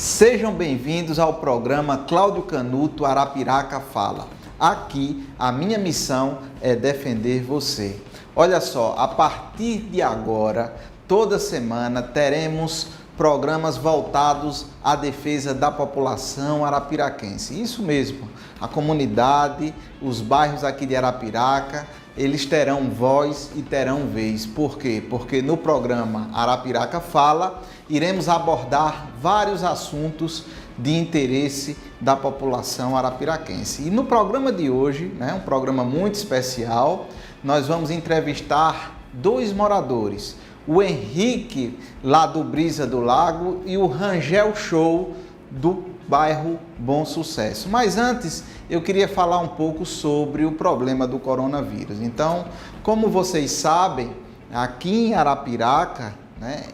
Sejam bem-vindos ao programa Cláudio Canuto Arapiraca Fala. Aqui, a minha missão é defender você. Olha só, a partir de agora, toda semana teremos programas voltados à defesa da população arapiraquense. Isso mesmo, a comunidade, os bairros aqui de Arapiraca, eles terão voz e terão vez. Por quê? Porque no programa Arapiraca Fala, iremos abordar vários assuntos de interesse da população arapiraquense. E no programa de hoje, um programa muito especial, nós vamos entrevistar dois moradores, o Henrique, lá do Brisa do Lago, e o Rangel Show, do bairro Bom Sucesso. Mas antes, eu queria falar um pouco sobre o problema do coronavírus. Então, como vocês sabem, aqui em Arapiraca,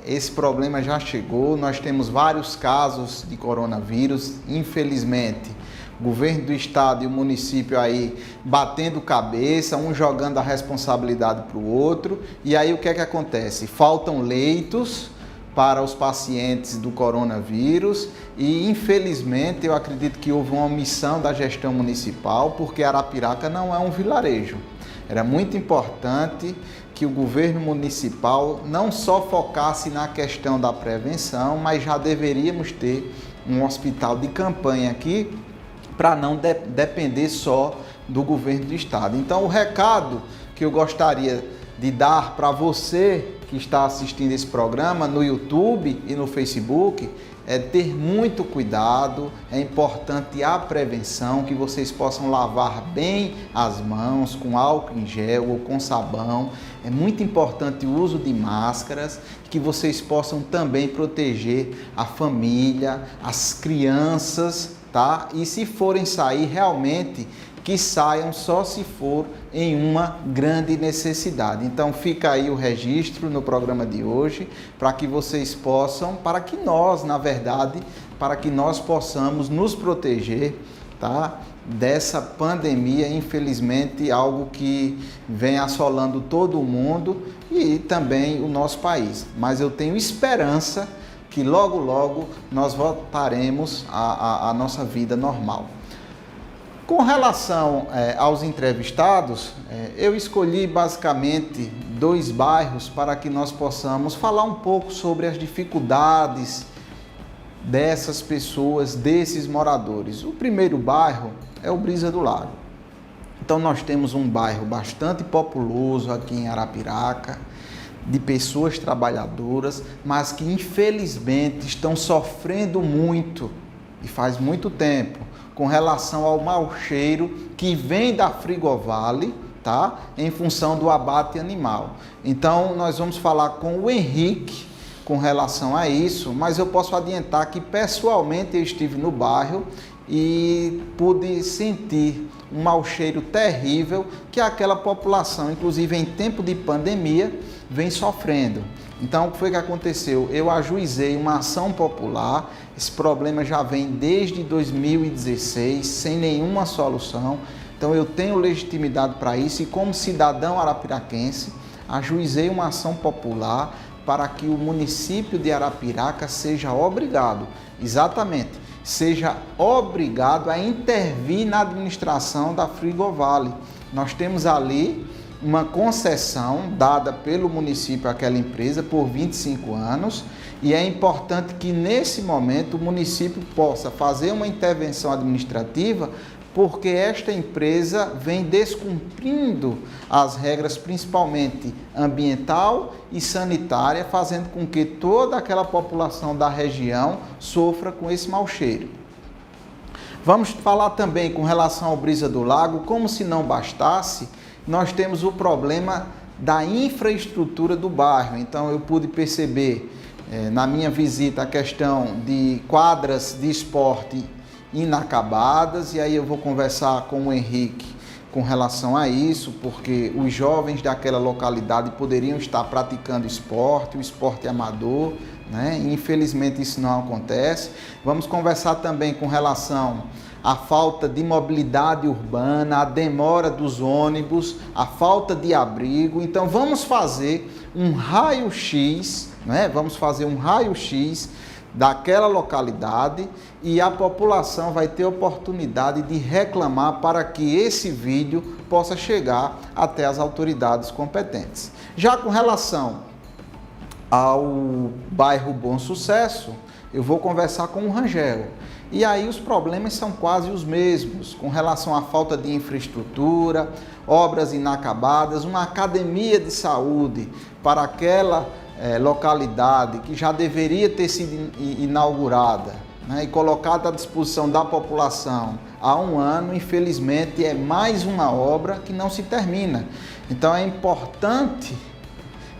esse problema já chegou, nós temos vários casos de coronavírus, infelizmente. O governo do estado e o município aí batendo cabeça, um jogando a responsabilidade para o outro. E aí o que é que acontece? Faltam leitos para os pacientes do coronavírus e, infelizmente, eu acredito que houve uma omissão da gestão municipal, porque Arapiraca não é um vilarejo. Era muito importante que o governo municipal não só focasse na questão da prevenção, mas já deveríamos ter um hospital de campanha aqui para não depender só do governo do estado. Então, o recado que eu gostaria de dar para você que está assistindo esse programa no YouTube e no Facebook é ter muito cuidado. É importante a prevenção, que vocês possam lavar bem as mãos com álcool em gel ou com sabão. É muito importante o uso de máscaras, que vocês possam também proteger a família, as crianças, tá? E se forem sair, realmente que saiam só se for em uma grande necessidade. Então fica aí o registro no programa de hoje, para que vocês possam, para que nós possamos nos proteger, tá? Dessa pandemia, infelizmente, algo que vem assolando todo o mundo e também o nosso país. Mas eu tenho esperança que logo, logo nós voltaremos à nossa vida normal. Com relação aos entrevistados, eu escolhi basicamente dois bairros para que nós possamos falar um pouco sobre as dificuldades dessas pessoas, desses moradores. O primeiro bairro é o Brisa do Lago. Então nós temos um bairro bastante populoso aqui em Arapiraca, de pessoas trabalhadoras, mas que infelizmente estão sofrendo muito, e faz muito tempo, com relação ao mau cheiro que vem da Frigovale, tá? Em função do abate animal. Então, nós vamos falar com o Henrique com relação a isso, mas eu posso adiantar que pessoalmente eu estive no bairro e pude sentir um mau cheiro terrível que aquela população, inclusive em tempo de pandemia, vem sofrendo. Então, o que foi que aconteceu? Eu ajuizei uma ação popular. Esse problema já vem desde 2016, sem nenhuma solução. Então, eu tenho legitimidade para isso e, como cidadão arapiraquense, ajuizei uma ação popular para que o município de Arapiraca seja obrigado, seja obrigado a intervir na administração da Frigovale. Nós temos ali uma concessão dada pelo município àquela empresa por 25 anos e é importante que nesse momento o município possa fazer uma intervenção administrativa, porque esta empresa vem descumprindo as regras, principalmente ambiental e sanitária, fazendo com que toda aquela população da região sofra com esse mau cheiro. Vamos falar também com relação ao Brisa do Lago. Como se não bastasse, nós temos o problema da infraestrutura do bairro. Então eu pude perceber na minha visita a questão de quadras de esporte inacabadas, e aí eu vou conversar com o Henrique com relação a isso, porque os jovens daquela localidade poderiam estar praticando esporte, o esporte amador, e infelizmente isso não acontece. Vamos conversar também com relação à falta de mobilidade urbana, a demora dos ônibus, a falta de abrigo. Então vamos fazer um raio-x, vamos fazer um raio-x daquela localidade e a população vai ter oportunidade de reclamar para que esse vídeo possa chegar até as autoridades competentes. Já com relação ao bairro Bom Sucesso, eu vou conversar com o Rangel. E aí os problemas são quase os mesmos, com relação à falta de infraestrutura, obras inacabadas, uma academia de saúde para aquela localidade que já deveria ter sido inaugurada, né, e colocada à disposição da população há um ano. Infelizmente é mais uma obra que não se termina. Então é importante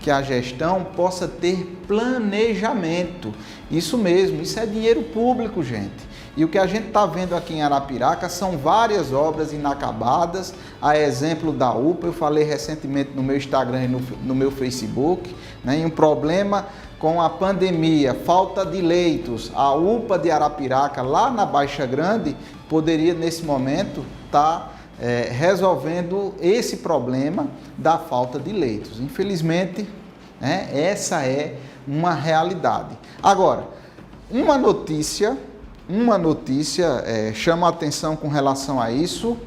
que a gestão possa ter planejamento. Isso mesmo, isso é dinheiro público, gente. E o que a gente está vendo aqui em Arapiraca são várias obras inacabadas, a exemplo da UPA, eu falei recentemente no meu Instagram e no meu Facebook, né, em um problema com a pandemia, falta de leitos. A UPA de Arapiraca, lá na Baixa Grande, poderia nesse momento estar resolvendo esse problema da falta de leitos. Infelizmente, né, essa é uma realidade. Agora, uma notícia chama a atenção com relação a isso.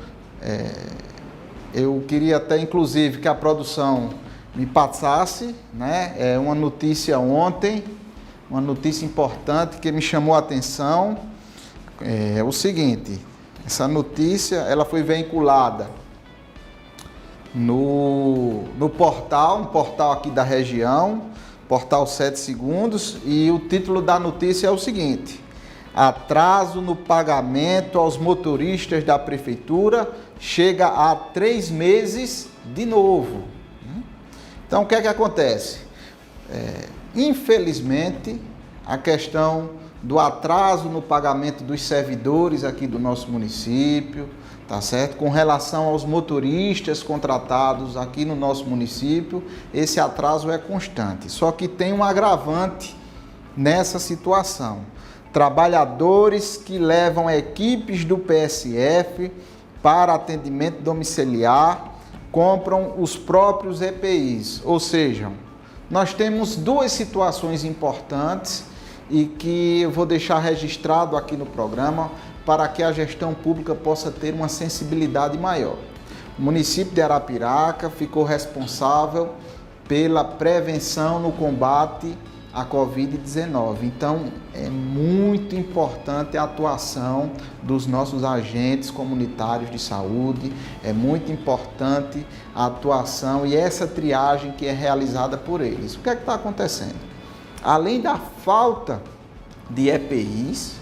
Eu queria até, inclusive, que a produção me passasse, né, uma notícia ontem, uma notícia importante que me chamou a atenção. É o seguinte, essa notícia ela foi veiculada no portal, um portal aqui da região, portal 7 Segundos, e o título da notícia é o seguinte: atraso no pagamento aos motoristas da prefeitura chega a 3 meses de novo. Então, o que é que acontece? Infelizmente, a questão do atraso no pagamento dos servidores aqui do nosso município, tá certo? Com relação aos motoristas contratados aqui no nosso município, esse atraso é constante. Só que tem um agravante nessa situação. Trabalhadores que levam equipes do PSF para atendimento domiciliar compram os próprios EPIs. Ou seja, nós temos duas situações importantes e que eu vou deixar registrado aqui no programa para que a gestão pública possa ter uma sensibilidade maior. O município de Arapiraca ficou responsável pela prevenção no combate à Covid-19. Então, é muito importante a atuação dos nossos agentes comunitários de saúde, é muito importante a atuação e essa triagem que é realizada por eles. O que é que está acontecendo? Além da falta de EPIs,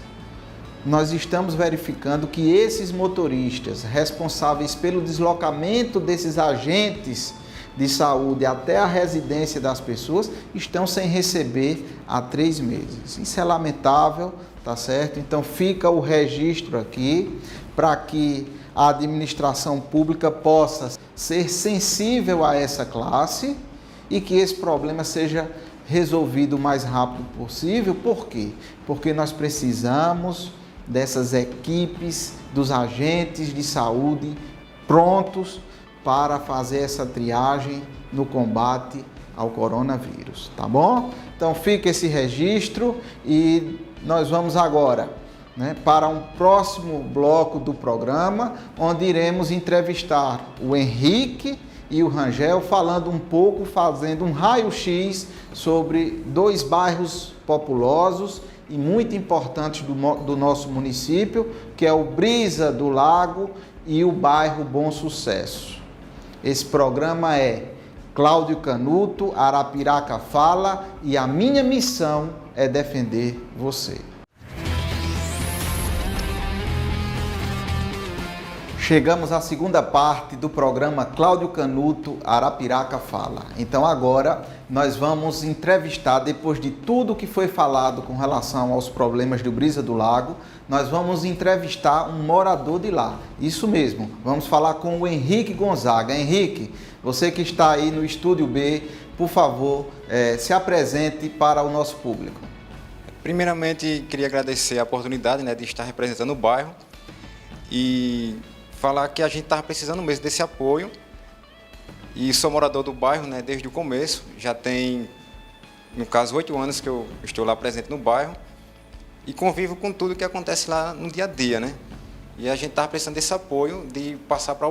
nós estamos verificando que esses motoristas responsáveis pelo deslocamento desses agentes de saúde até a residência das pessoas estão sem receber há 3 meses. Isso é lamentável, tá certo? Então fica o registro aqui para que a administração pública possa ser sensível a essa classe e que esse problema seja resolvido o mais rápido possível. Por quê? Porque nós precisamos dessas equipes, dos agentes de saúde prontos para fazer essa triagem no combate ao coronavírus, tá bom? Então fica esse registro e nós vamos agora, né, para um próximo bloco do programa, onde iremos entrevistar o Henrique e o Rangel, falando um pouco, fazendo um raio-x sobre 2 bairros populosos e muito importantes do nosso município, que é o Brisa do Lago e o bairro Bom Sucesso. Esse programa é Cláudio Canuto, Arapiraca Fala, e a minha missão é defender você. Chegamos à segunda parte do programa Cláudio Canuto, Arapiraca Fala. Então agora nós vamos entrevistar, depois de tudo que foi falado com relação aos problemas do Brisa do Lago, nós vamos entrevistar um morador de lá. Isso mesmo, vamos falar com o Henrique Gonzaga. Henrique, você que está aí no Estúdio B, por favor, se apresente para o nosso público. Primeiramente, queria agradecer a oportunidade, de estar representando o bairro e falar que a gente estava precisando mesmo desse apoio. E sou morador do bairro, desde o começo. Já tem, no caso, 8 anos que eu estou lá presente no bairro. e convivo com tudo que acontece lá no dia a dia, né? E a gente estava precisando desse apoio, de passar para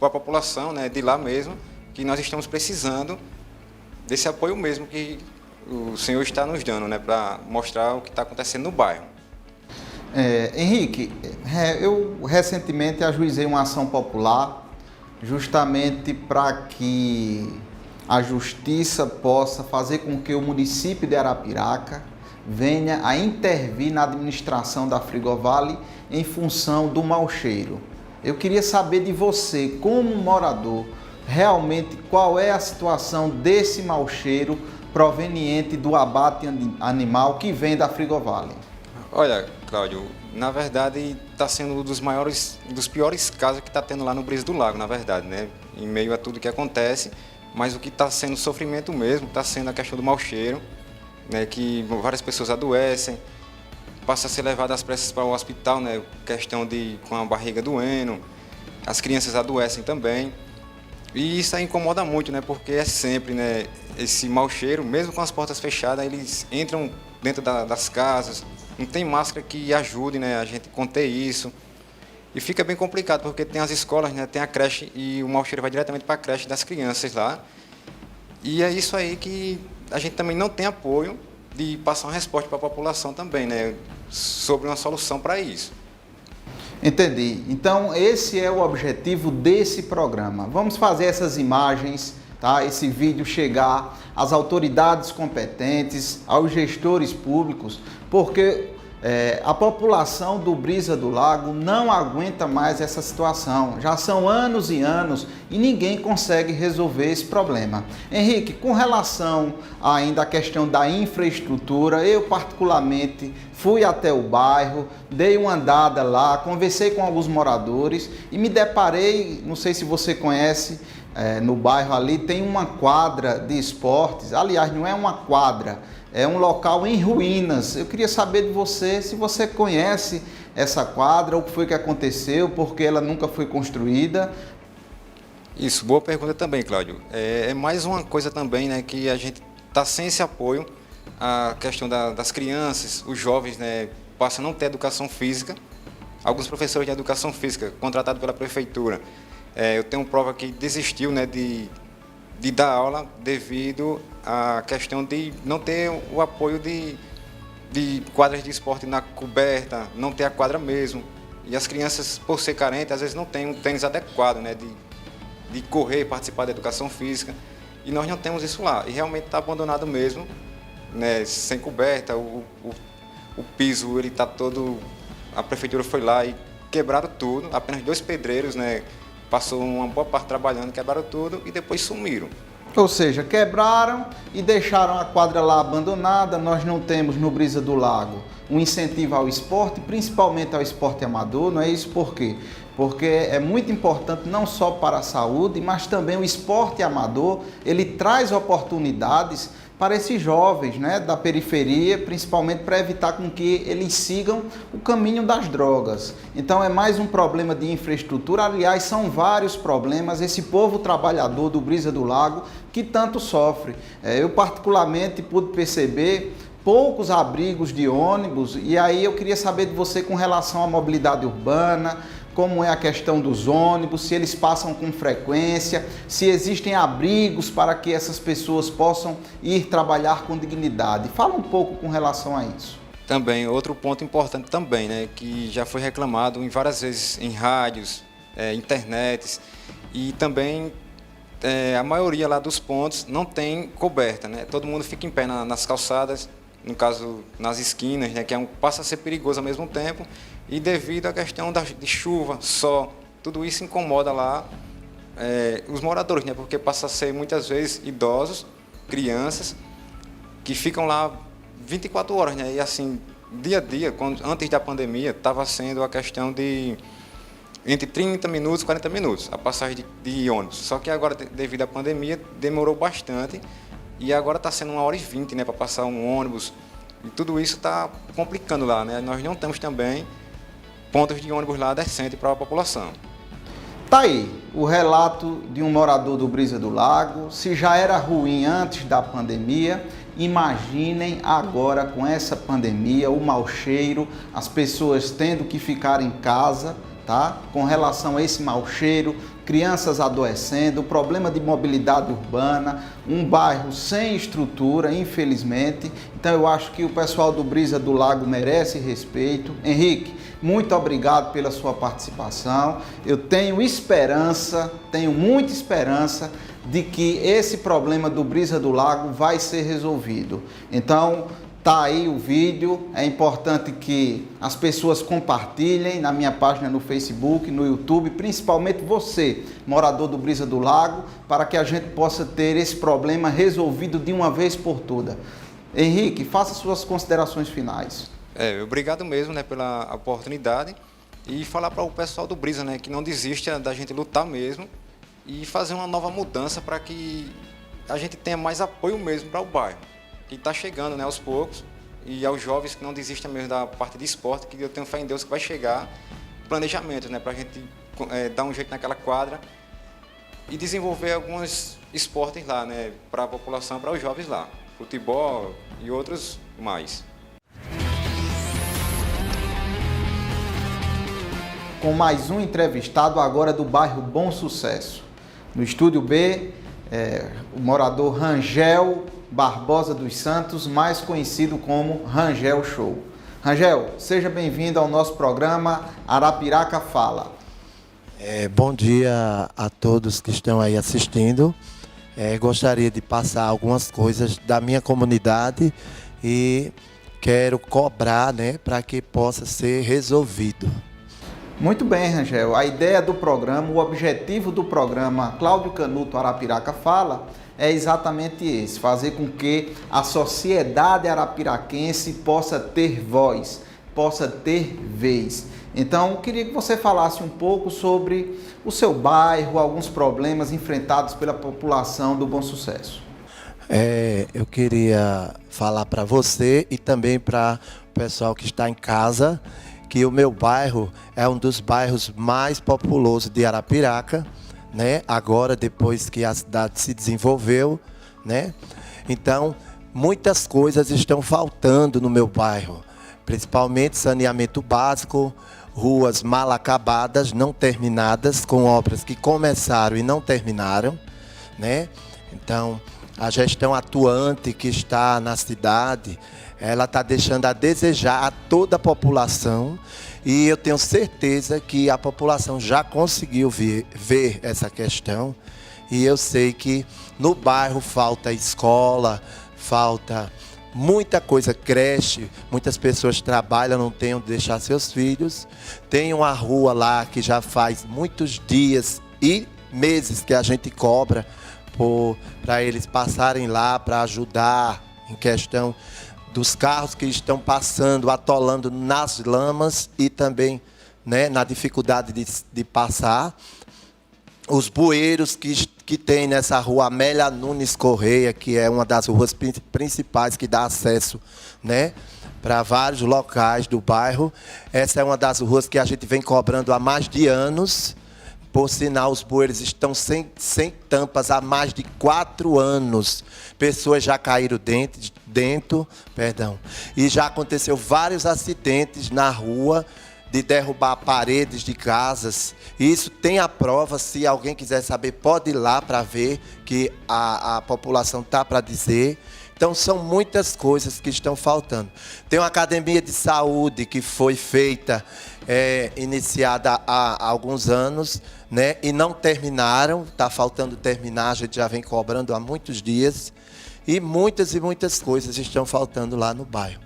a população, né, de lá mesmo, que nós estamos precisando desse apoio mesmo que o senhor está nos dando, né, para mostrar o que está acontecendo no bairro. Henrique, eu recentemente ajuizei uma ação popular justamente para que a justiça possa fazer com que o município de Arapiraca venha a intervir na administração da Frigovale em função do mau cheiro. Eu queria saber de você, como morador, realmente qual é a situação desse mau cheiro proveniente do abate animal que vem da Frigovale. Olha, Cláudio, na verdade está sendo um dos piores casos que está tendo lá no Brisa do Lago, na verdade, né? Em meio a tudo que acontece, mas o que está sendo sofrimento mesmo está sendo a questão do mau cheiro, né? Que várias pessoas adoecem, passa a ser levado às pressas para o hospital, né? Questão de com a barriga doendo, as crianças adoecem também. E isso aí incomoda muito, né? Porque é sempre, né, esse mau cheiro, mesmo com as portas fechadas, eles entram dentro das casas, não tem máscara que ajude, né, a gente conter isso. E fica bem complicado, porque tem as escolas, né, tem a creche e o mau cheiro vai diretamente para a creche das crianças lá. E é isso aí que a gente também não tem apoio de passar uma resposta para a população também, né, sobre uma solução para isso. Entendi. Então, esse é o objetivo desse programa. Vamos fazer essas imagens, tá? Esse vídeo chegar às autoridades competentes, aos gestores públicos, porque a população do Brisa do Lago não aguenta mais essa situação. Já são anos e anos e ninguém consegue resolver esse problema. Henrique, com relação ainda à questão da infraestrutura, eu particularmente fui até o bairro, dei uma andada lá, conversei com alguns moradores e me deparei, não sei se você conhece, no bairro ali tem uma quadra de esportes. Aliás, não é uma quadra, é um local em ruínas. Eu queria saber de você se você conhece essa quadra, o que foi que aconteceu, porque ela nunca foi construída. Isso, boa pergunta também, Cláudio. É mais uma coisa também, né, que a gente está sem esse apoio, a questão das crianças, os jovens, né, passam a não ter educação física. Alguns professores de educação física contratados pela prefeitura, eu tenho prova que desistiu, né, de dar aula devido à questão de não ter o apoio de quadras de esporte na coberta, não ter a quadra mesmo. E as crianças, por ser carentes, às vezes não têm um tênis adequado, né, de correr, participar da educação física. E nós não temos isso lá. E realmente está abandonado mesmo, né, sem coberta, o piso ele está todo... A prefeitura foi lá e quebraram tudo, apenas 2 pedreiros, né, passou uma boa parte trabalhando, quebraram tudo e depois sumiram. Ou seja, quebraram e deixaram a quadra lá abandonada. Nós não temos no Brisa do Lago um incentivo ao esporte, principalmente ao esporte amador, não é isso? Por quê? Porque é muito importante não só para a saúde, mas também o esporte amador, ele traz oportunidades para esses jovens, né, da periferia, principalmente para evitar com que eles sigam o caminho das drogas. Então é mais um problema de infraestrutura, aliás, são vários problemas, esse povo trabalhador do Brisa do Lago que tanto sofre. Eu particularmente pude perceber poucos abrigos de ônibus, e aí eu queria saber de você com relação à mobilidade urbana, como é a questão dos ônibus, se eles passam com frequência, se existem abrigos para que essas pessoas possam ir trabalhar com dignidade. Fala um pouco com relação a isso. Também, outro ponto importante também, né, que já foi reclamado em várias vezes em rádios, internets, e também a maioria lá dos pontos não tem coberta, né? Todo mundo fica em pé nas calçadas, no caso nas esquinas, né, que passa a ser perigoso ao mesmo tempo. E devido à questão de chuva, sol, tudo isso incomoda lá os moradores, né? Porque passa a ser muitas vezes idosos, crianças, que ficam lá 24 horas, né? E assim, dia a dia, antes da pandemia, estava sendo a questão de entre 30 minutos e 40 minutos, a passagem de ônibus. Só que agora, devido à pandemia, demorou bastante e agora está sendo 1h20, né, para passar um ônibus. E tudo isso está complicando lá, né? Nós não temos também pontos de ônibus lá decentes para a população. Tá aí o relato de um morador do Brisa do Lago. Se já era ruim antes da pandemia, Imaginem agora com essa pandemia, o mau cheiro, as pessoas tendo que ficar em casa, tá? Com relação a esse mau cheiro, crianças adoecendo, problema de mobilidade urbana, um bairro sem estrutura, infelizmente. Então eu acho que o pessoal do Brisa do Lago merece respeito. Henrique, muito obrigado pela sua participação. Eu tenho muita esperança de que esse problema do Brisa do Lago vai ser resolvido. Então, tá aí o vídeo, é importante que as pessoas compartilhem na minha página no Facebook, no YouTube, principalmente você, morador do Brisa do Lago, para que a gente possa ter esse problema resolvido de uma vez por todas. Henrique, faça suas considerações finais. Obrigado mesmo, né, pela oportunidade e falar para o pessoal do Brisa, né, que não desista da gente lutar mesmo e fazer uma nova mudança para que a gente tenha mais apoio mesmo para o bairro, que está chegando, né, aos poucos, e aos jovens que não desistem mesmo da parte de esporte, que eu tenho fé em Deus que vai chegar planejamento, né, para a gente dar um jeito naquela quadra e desenvolver alguns esportes lá, né, para a população, para os jovens lá, futebol e outros mais. Com mais um entrevistado agora do bairro Bom Sucesso. No estúdio B, o morador Rangel Barbosa dos Santos, mais conhecido como Rangel Show. Rangel, seja bem-vindo ao nosso programa Arapiraca Fala. Bom dia a todos que estão aí assistindo. Gostaria de passar algumas coisas da minha comunidade e quero cobrar, né, para que possa ser resolvido. Muito bem, Rangel. A ideia do programa, o objetivo do programa Cláudio Canuto Arapiraca Fala é exatamente esse, fazer com que a sociedade arapiraquense possa ter voz, possa ter vez. Então, eu queria que você falasse um pouco sobre o seu bairro, alguns problemas enfrentados pela população do Bom Sucesso. Eu queria falar para você e também para o pessoal que está em casa, que o meu bairro é um dos bairros mais populosos de Arapiraca, né? Agora, depois que a cidade se desenvolveu, né? Então, muitas coisas estão faltando no meu bairro, principalmente saneamento básico, ruas mal acabadas, não terminadas, com obras que começaram e não terminaram, né? Então, a gestão atuante que está na cidade, ela está deixando a desejar a toda a população, e eu tenho certeza que a população já conseguiu ver essa questão, e eu sei que no bairro falta escola, falta muita coisa, creche, muitas pessoas trabalham, não têm onde deixar seus filhos, tem uma rua lá que já faz muitos dias e meses que a gente cobra para eles passarem lá para ajudar em questão dos carros que estão passando, atolando nas lamas e também, né, na dificuldade de passar. Os bueiros que tem nessa rua Amélia Nunes Correia, que é uma das ruas principais que dá acesso, né, para vários locais do bairro. Essa é uma das ruas que a gente vem cobrando há mais de anos. Por sinal, os bueiros estão sem tampas há mais de 4 anos. Pessoas já caíram dentro, e já aconteceu vários acidentes na rua de derrubar paredes de casas. Isso tem a prova, se alguém quiser saber, pode ir lá para ver, que a população está para dizer. Então, são muitas coisas que estão faltando. Tem uma academia de saúde que foi feita, iniciada há alguns anos, né, e não terminaram, está faltando terminar, a gente já vem cobrando há muitos dias, e muitas coisas estão faltando lá no bairro.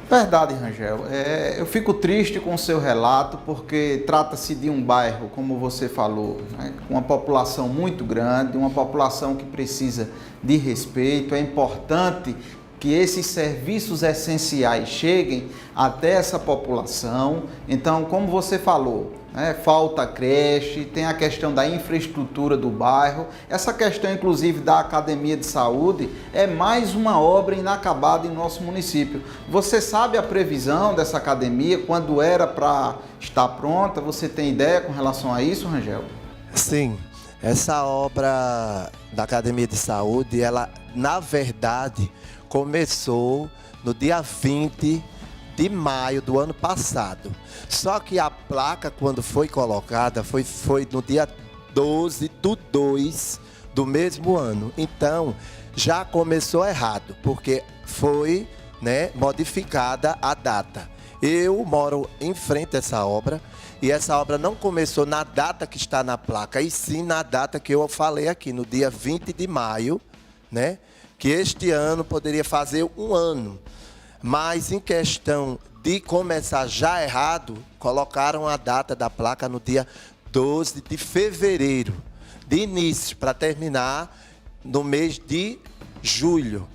Verdade, Rangel. Eu fico triste com o seu relato, porque trata-se de um bairro, como você falou, né, com uma população muito grande, uma população que precisa de respeito. É importante que esses serviços essenciais cheguem até essa população. Então, como você falou, né, falta creche, tem a questão da infraestrutura do bairro, essa questão inclusive da academia de saúde é mais uma obra inacabada em nosso município. Você sabe a previsão dessa academia, quando era para estar pronta? Você tem ideia com relação a isso, Rangel? Sim, essa obra da Academia de Saúde, ela, na verdade, começou no dia 20 de maio do ano passado. Só que a placa, quando foi colocada, foi no dia 12/2 do mesmo ano. Então, já começou errado, porque foi, né, modificada a data. Eu moro em frente a essa obra, e essa obra não começou na data que está na placa, e sim na data que eu falei aqui, no dia 20 de maio, né? Que este ano poderia fazer um ano. Mas em questão de começar já errado, colocaram a data da placa no dia 12 de fevereiro, de início, para terminar no mês de julho.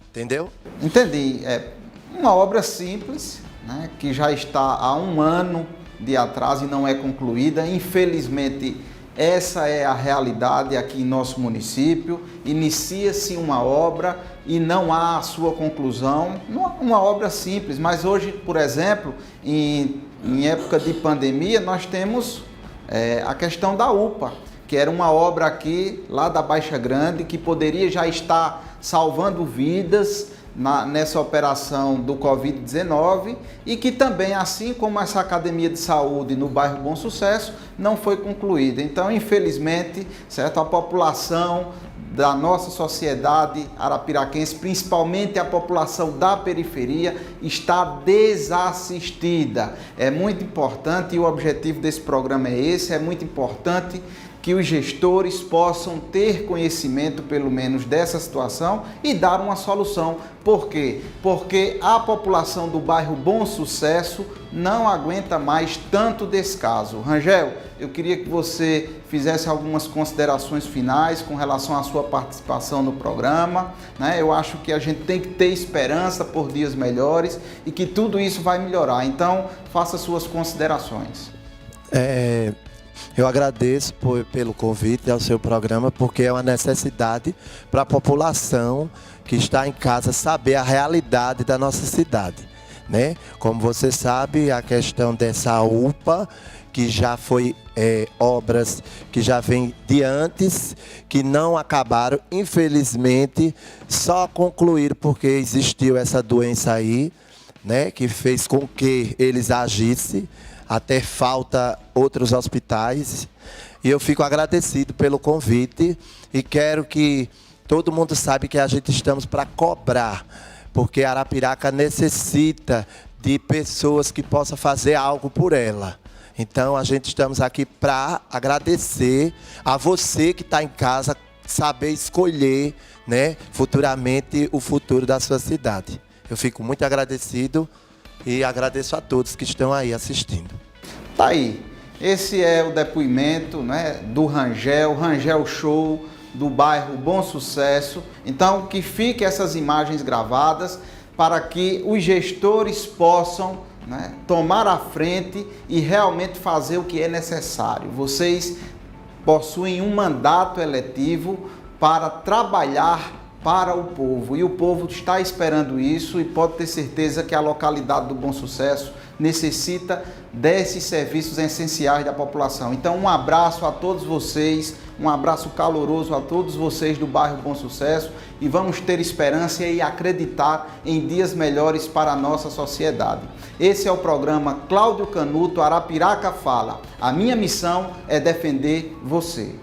Entendeu? Entendi. É uma obra simples, né, que já está há um ano de atraso e não é concluída. Infelizmente, essa é a realidade aqui em nosso município. Inicia-se uma obra e não há a sua conclusão. Uma obra simples, mas hoje, por exemplo, em época de pandemia, nós temos a questão da UPA, que era uma obra aqui, lá da Baixa Grande, que poderia já estar salvando vidas nessa operação do Covid-19 e que também, assim como essa academia de saúde no bairro Bom Sucesso, não foi concluída. Então, infelizmente, certo, a população da nossa sociedade arapiraquense, principalmente a população da periferia, está desassistida. É muito importante, e o objetivo desse programa é esse, é muito importante que os gestores possam ter conhecimento, pelo menos, dessa situação e dar uma solução. Por quê? Porque a população do bairro Bom Sucesso não aguenta mais tanto descaso. Rangel, eu queria que você fizesse algumas considerações finais com relação à sua participação no programa, né? Eu acho que a gente tem que ter esperança por dias melhores e que tudo isso vai melhorar. Então, faça suas considerações. Eu agradeço pelo convite ao seu programa, porque é uma necessidade para a população que está em casa saber a realidade da nossa cidade, né? Como você sabe, a questão dessa UPA, que já foi obras que já vêm de antes, que não acabaram, infelizmente, só concluíram porque existiu essa doença aí, né? Que fez com que eles agissem. Até falta outros hospitais, e eu fico agradecido pelo convite e quero que todo mundo saiba que a gente estamos para cobrar, porque Arapiraca necessita de pessoas que possam fazer algo por ela. Então a gente estamos aqui para agradecer a você que está em casa, saber escolher, né, futuramente o futuro da sua cidade. Eu fico muito agradecido. E agradeço a todos que estão aí assistindo. Tá aí. Esse é o depoimento, né, do Rangel Show, do bairro Bom Sucesso. Então, que fiquem essas imagens gravadas para que os gestores possam, né, tomar a frente e realmente fazer o que é necessário. Vocês possuem um mandato eletivo para trabalhar para o povo, e o povo está esperando isso, e pode ter certeza que a localidade do Bom Sucesso necessita desses serviços essenciais da população. Então, um abraço a todos vocês, um abraço caloroso a todos vocês do bairro Bom Sucesso, e vamos ter esperança e acreditar em dias melhores para a nossa sociedade. Esse é o programa Cláudio Canuto, Arapiraca Fala. A minha missão é defender você.